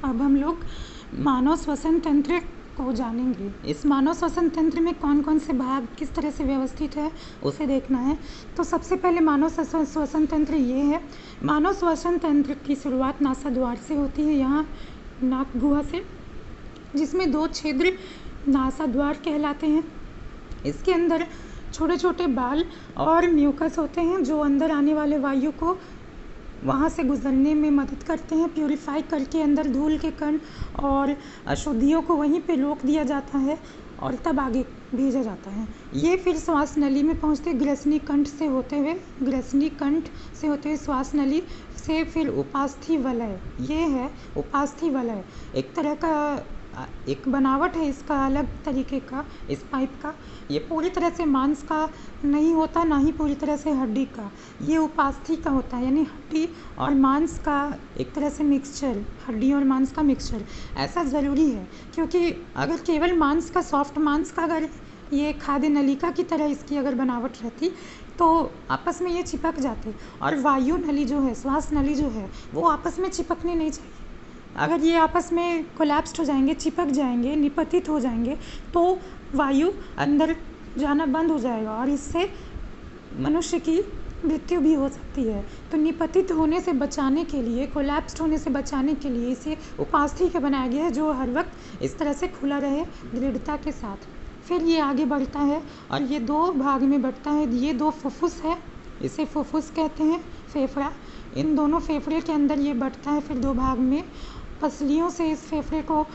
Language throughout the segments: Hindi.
अब हम लोग मानव श्वसन तंत्र को जानेंगे। इस मानव श्वसन तंत्र में कौन कौन से भाग किस तरह से व्यवस्थित है उसे देखना है। तो सबसे पहले मानव श्वसन तंत्र ये है। मानव श्वसन तंत्र की शुरुआत नासाद्वार से होती है, यहाँ नाक गुहा से, जिसमें 2 छिद्र नासाद्वार कहलाते हैं। इसके अंदर छोटे छोटे बाल और म्यूकस होते हैं जो अंदर आने वाले वायु को वहाँ से गुजरने में मदद करते हैं। प्यूरिफाई करके अंदर धूल के कण और अशुद्धियों को वहीं पे रोक दिया जाता है और तब आगे भेजा जाता है। ये फिर श्वास नली में पहुँचते ग्रसनी कंठ से होते हुए श्वास नली से फिर उपास्थि वलय, ये है उपास्थि वलय। एक तरह का एक बनावट है इसका अलग तरीके का, इस पाइप का। ये पूरी तरह से मांस का नहीं होता, ना ही पूरी तरह से हड्डी का। ये उपास्थि का होता है, यानी हड्डी और मांस का एक तरह से मिक्सचर, हड्डी और मांस का मिक्सचर। ऐसा ज़रूरी है क्योंकि अगर केवल मांस का, सॉफ्ट मांस का अगर ये खाद्य नलिका की तरह इसकी अगर बनावट रहती तो आपस में ये चिपक जाते, और वायु नली जो है, श्वास नली जो है, वो आपस में चिपकने नहीं चाहिए। अगर ये आपस में कोलैप्स्ड हो जाएंगे, चिपक जाएंगे, निपतित हो जाएंगे, तो वायु अंदर जाना बंद हो जाएगा और इससे मनुष्य की मृत्यु भी हो सकती है। तो निपतित होने से बचाने के लिए, कोलैप्स्ड होने से बचाने के लिए इसे उपास्थि का बनाया गया है, जो हर वक्त इस तरह से खुला रहे दृढ़ता के साथ। फिर ये आगे बढ़ता है और ये 2 भाग में बढ़ता है। ये 2 फुफ्फुस है, इसे फुफ्फुस कहते हैं, फेफड़ा। इन दोनों फेफड़े के अंदर ये बढ़ता है फिर 2 भाग में। पसलियों से इस फेफड़े को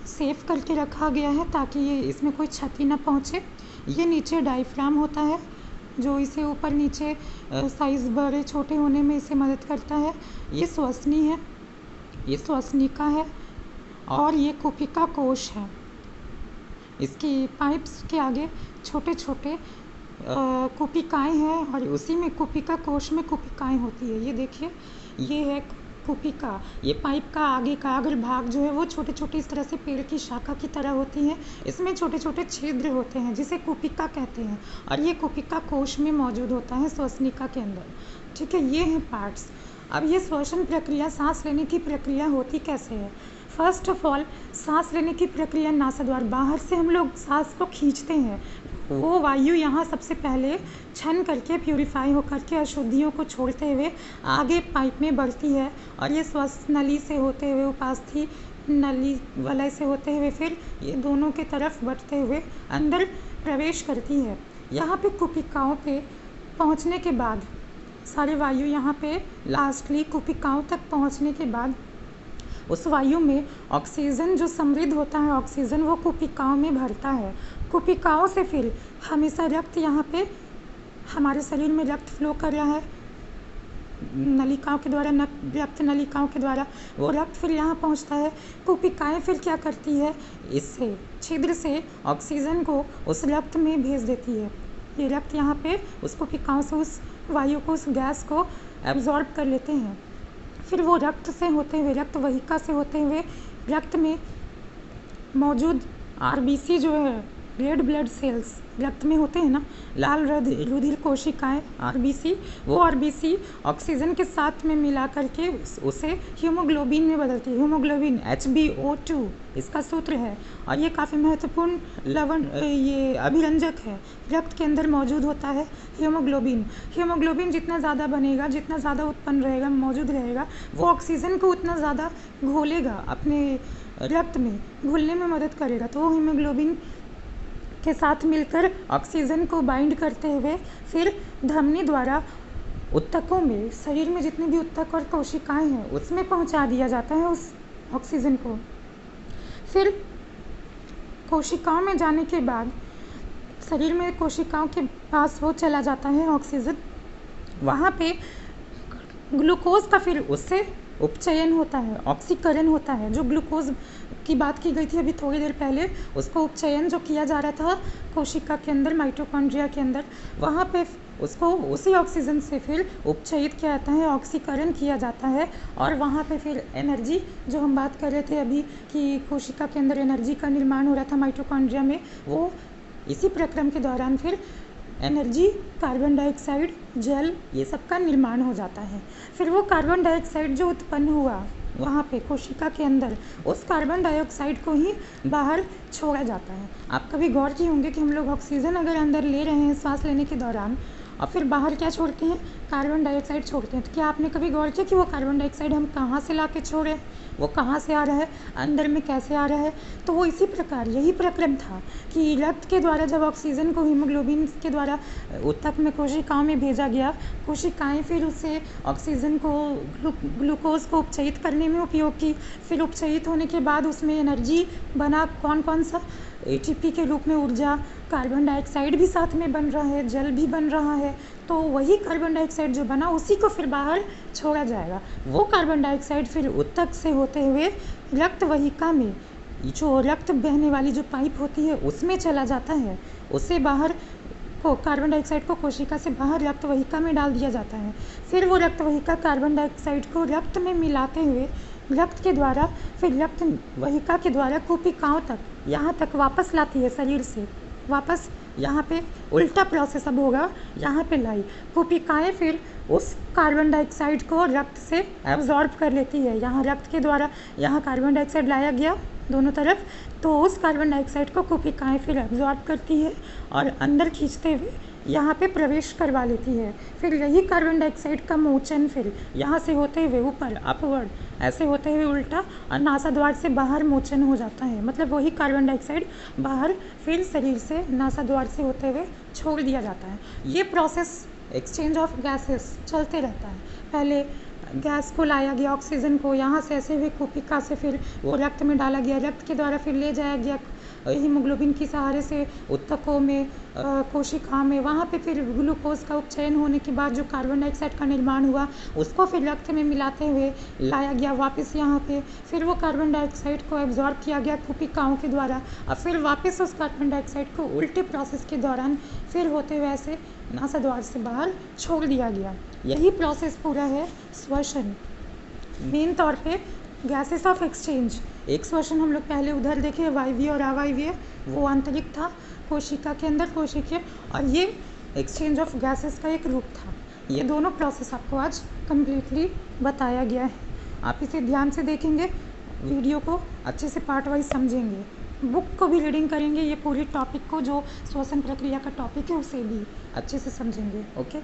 सेफ करके रखा गया है ताकि ये इसमें कोई क्षति न पहुँचे। ये नीचे डायफ्राम होता है जो इसे ऊपर नीचे साइज़ बड़े छोटे होने में इसे मदद करता है। ये श्वसनी है, ये श्वसनिका है और ये कुपिका कोश है। इसकी पाइप्स के आगे छोटे छोटे कुपिकाएँ हैं और उसी में कुपिका कोश में कुपिकाएँ होती है। ये देखिए, ये है कुपिका। ये पाइप का आगे का अगर भाग जो है वो छोटे छोटे इस तरह से पेड़ की शाखा की तरह होती हैं। इसमें छोटे छोटे छिद्र होते हैं जिसे कुपिका कहते हैं और ये कुपिका कोश में मौजूद होता है श्वसनिका के अंदर। ठीक है, ये हैं पार्ट्स। अब ये श्वसन प्रक्रिया, सांस लेने की प्रक्रिया होती कैसे है? फर्स्ट ऑफ ऑल, सांस लेने की प्रक्रिया नासाद्वार, बाहर से हम लोग सांस को खींचते हैं, वो वायु यहाँ सबसे पहले छन करके प्यूरिफाई होकर के अशुद्धियों को छोड़ते हुए आगे पाइप में बढ़ती है और ये श्वास नली से होते हुए उपास्थि नली वलय से होते हुए फिर ये दोनों के तरफ बढ़ते हुए अंदर प्रवेश करती है। यहाँ पे कुपिकाओं पे पहुँचने के बाद सारे वायु यहाँ पे लास्टली कुपिकाओं तक पहुँचने के बाद उस वायु में ऑक्सीजन जो समृद्ध होता है, ऑक्सीजन वो कुपिकाओं में भरता है। कुपिकाओं से फिर हमेशा रक्त यहाँ पे हमारे शरीर में रक्त फ्लो कर रहा है नलिकाओं के द्वारा, रक्त नलिकाओं के द्वारा वो रक्त फिर यहाँ पहुँचता है। कुपिकाएँ फिर क्या करती है, इससे छिद्र से ऑक्सीजन को उस रक्त में भेज देती है। ये रक्त यहाँ पे उस कुपिकाओं से उस वायु को, उस गैस को एब्जॉर्ब कर लेते हैं। फिर वो रक्त से होते हुए, रक्त वहिका से होते हुए रक्त में मौजूद आरबीसी जो है, रेड ब्लड सेल्स रक्त में होते हैं ना, लाल रुधिर कोशिकाएं आरबीसी, वो आरबीसी ऑक्सीजन के साथ में मिला करके उसे हीमोग्लोबिन में बदलती है। हीमोग्लोबिन HbO2 इसका सूत्र है और ये काफ़ी महत्वपूर्ण लवण, ये अभिरंजक है, रक्त के अंदर मौजूद होता है हीमोग्लोबिन। हीमोग्लोबिन जितना ज़्यादा बनेगा, जितना ज़्यादा उत्पन्न रहेगा, मौजूद रहेगा, वो ऑक्सीजन को उतना ज़्यादा घोलेगा, अपने रक्त में घुलने में मदद करेगा। तो वो हीमोग्लोबिन के साथ मिलकर ऑक्सीजन को बाइंड करते हुए फिर धमनी द्वारा ऊतकों में, शरीर में जितने भी ऊतक और कोशिकाएं हैं उसमें पहुंचा दिया जाता है उस ऑक्सीजन को। फिर कोशिकाओं में जाने के बाद शरीर में कोशिकाओं के पास वो चला जाता है ऑक्सीजन, वहाँ पे ग्लूकोज का फिर उससे उपचयन होता है, ऑक्सीकरण होता है। जो ग्लूकोज की बात की गई थी अभी थोड़ी देर पहले, उसको उपचयन जो किया जा रहा था कोशिका के अंदर, माइटोकॉन्ड्रिया के अंदर, वहाँ पे उसको उसी ऑक्सीजन से फिर उपचयित किया जाता है, ऑक्सीकरण किया जाता है और वहाँ पे फिर एनर्जी, जो हम बात कर रहे थे अभी कि कोशिका के अंदर एनर्जी का निर्माण हो रहा था माइटोकॉन्ड्रिया में, वो इसी प्रक्रम के दौरान फिर एनर्जी, कार्बन डाइऑक्साइड, जल, ये सब का निर्माण हो जाता है। फिर वो कार्बन डाइऑक्साइड जो उत्पन्न हुआ वहाँ पे कोशिका के अंदर उस कार्बन डाइऑक्साइड को ही बाहर छोड़ा जाता है। आप कभी गौर किए होंगे कि हम लोग ऑक्सीजन अगर अंदर ले रहे हैं सांस लेने के दौरान और फिर बाहर क्या छोड़ते हैं, कार्बन डाइऑक्साइड छोड़ते हैं। तो क्या आपने कभी गौर किया कि वो कार्बन डाइऑक्साइड हम कहाँ से ला के छोड़े, वो कहाँ से आ रहा है, अंदर में कैसे आ रहा है? तो वो इसी प्रकार यही प्रक्रम था कि रक्त के द्वारा जब ऑक्सीजन को हीमोग्लोबिन के द्वारा ऊतक में कोशिकाओं में भेजा गया, कोशिकाएं फिर उसे ऑक्सीजन को ग्लूकोज को उपचयित करने में उपयोग की। फिर उपचयित होने के बाद उसमें एनर्जी बना, कौन कौन सा, एटीपी के रूप में ऊर्जा, कार्बन डाइऑक्साइड भी साथ में बन रहा है, जल भी बन रहा है। तो वही कार्बन डाइऑक्साइड जो बना उसी को फिर बाहर छोड़ा जाएगा। वो कार्बन डाइऑक्साइड फिर ऊतक से होते हुए रक्त वाहिका में, जो रक्त बहने वाली जो पाइप होती है उसमें चला जाता है। उससे बाहर को कार्बन डाइऑक्साइड को कोशिका से बाहर रक्त वाहिका में डाल दिया जाता है। फिर वो रक्त वाहिका कार्बन डाइऑक्साइड को रक्त में मिलाते हुए रक्त के द्वारा, फिर रक्त वाहिका के द्वारा कोशिकाओं तक, यहाँ तक वापस लाती है, शरीर से वापस। यहाँ पे उल्टा प्रोसेस अब होगा, यहाँ पे लाई कोशिकाएं फिर उस कार्बन डाइऑक्साइड को रक्त से एब्जॉर्ब कर लेती है। यहाँ रक्त के द्वारा यहाँ कार्बन डाइऑक्साइड लाया गया दोनों तरफ, तो उस कार्बन डाइऑक्साइड को कोशिकाएं फिर एब्जॉर्ब करती है और अंदर खींचते हुए यहाँ पे प्रवेश करवा लेती है। फिर यही कार्बन डाइऑक्साइड का मोचन फिर यहाँ से होते हुए ऊपर अपवर्ड ऐसे होते हुए उल्टा और नासा द्वार से बाहर मोचन हो जाता है। मतलब वही कार्बन डाइऑक्साइड बाहर फिर शरीर से नासा द्वार से होते हुए छोड़ दिया जाता है। ये प्रोसेस एक्सचेंज ऑफ गैसेस चलते रहता है। पहले गैस को लाया गया, ऑक्सीजन को यहाँ से ऐसे हुए कोशिका से फिर वो रक्त में डाला गया, रक्त के द्वारा फिर ले जाया गया हीमोग्लोबिन की सहारे से ऊतकों में, कोशिका में। वहाँ पे फिर ग्लूकोज का उपचयन होने के बाद जो कार्बन डाइऑक्साइड का निर्माण हुआ उसको फिर रक्त में मिलाते हुए लाया गया वापस यहाँ पे। फिर वो कार्बन डाइऑक्साइड को एब्जॉर्ब किया गया कोशिकाओं के द्वारा और फिर वापस उस कार्बन डाइऑक्साइड को उल्टे प्रोसेस के दौरान फिर होते हुए ऐसे नासा द्वार से बाहर छोड़ दिया गया। यही प्रोसेस पूरा है श्वसन। मेन तौर पे गैसेस ऑफ एक्सचेंज, एक श्वसन हम लोग पहले उधर देखे वायवीय और अवायवीय, वो आंतरिक था कोशिका के अंदर कोशिकीय, और ये एक्सचेंज ऑफ गैसेस का एक रूप था। ये दोनों प्रोसेस आपको आज कम्प्लीटली बताया गया है। आप इसे ध्यान से देखेंगे, वीडियो को अच्छे से पार्ट वाइज समझेंगे, बुक को भी रीडिंग करेंगे, ये पूरी टॉपिक को जो श्वसन प्रक्रिया का टॉपिक है उसे भी अच्छे से समझेंगे। ओके।